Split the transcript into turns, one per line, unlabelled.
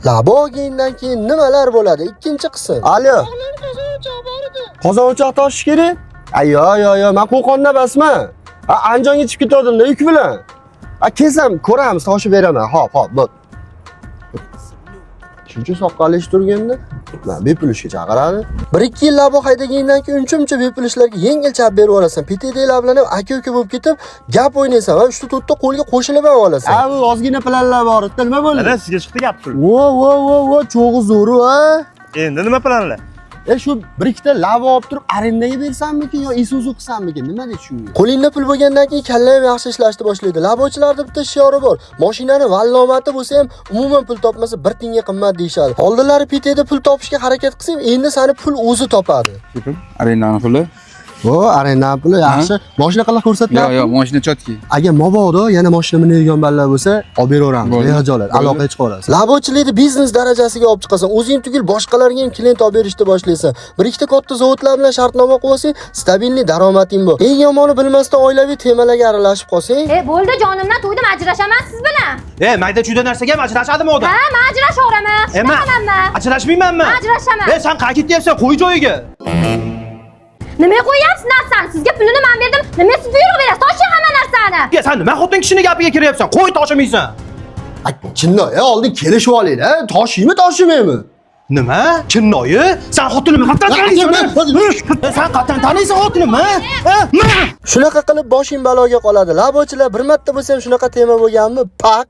Labo olgandan keyin nimalar bo'ladi? Ikkinchi qism. Alo. Qozon o'choq toshish kerak? Yo, men Qo'qonda emasman. Andijonga chiqib ketdim-da yuk bilan. Kelsam ko'ramiz, toshib beraman. Hop, bo'p. Shuncha soqqali ish turganda, men bepul ishga chaqiradi. 1-2 yil labo haydagandan keyin uncha bepul ishlarga yengil chap berib olasan. PTDlar bilan ham aka-uka bo'lib ketib, gap o'ynaysan va 3-4 ta qo'lga qo'shilib ham olasan. Bu ozgina planlar bor edi, nima bo'ldi?
Ana sizga chiqdi gap turdi.
Vo, cho'g'i zo'r a.
Endi nima planlar?
Shu 1-2 ta lavo olib turib arendaga bersammikin yo Isuzu qilsammikin, nima deb tushunmayman. Qo'lingda pul bo'lgandan keyin kalla ham yaxshi ishlashni boshlaydi. Lavochilarda bitta shiori bor. Mashinani vallomati bo'lsa ham umuman pul topmasa 1 tiyinga qimmat deyshadi. Oldinlari PTda pul topishga harakat qilsang, endi seni pul o'zi topadi.
Arendaning puli?
Arenda puli yaxshi. Mashina qala ko'rsatmayapti?
Yo'q, mashina chotki.
Agar mabodo yana mashina minadigan ballar bo'lsa, olib beraveramiz. Behajolat, aloqa chiqarasiz. Lavochilikni biznes darajasiga olib chiqasan, o'zing tugul boshqalarga ham klient olib berishni boshlaysan. 1-2 ta katta zavodlar bilan shartnoma qilsang, stabilniy daromading bor. Eng yomoni bilmasdan oilaviy temalarga aralashib qolsang,
bo'ldi, jonimdan to'ydim, ajrashaman siz bilan.
Mayda-chuyda narsaga ham ajrashadimi odam?
Ha, men ajrashaveraman.
Nima? Ajrashmaymanmi?
Ajrashaman.
Sen qayerga ketyapsan? Qo'y joyiga.
Nima qo'yapsiz narsani? Sizga pulini men berdim. Nima siz buyruq berasiz? Toshing hamma narsani.
Sen nima xotin kishining gapiga kiryapsan? Qo'y toshimaysan.
Chinnoy, oldin kelishib olaylik, toshiymi, toshimaymi?
Nima? Chinnoyi? Sen xotinimni qatdan taniysan? Sen qatdan taniysan xotinimni?
Shunaqa qilib boshing baloga qoladi. Labochilar bir marta bo'lsa ham shunaqa tema bo'lganmi? Pak.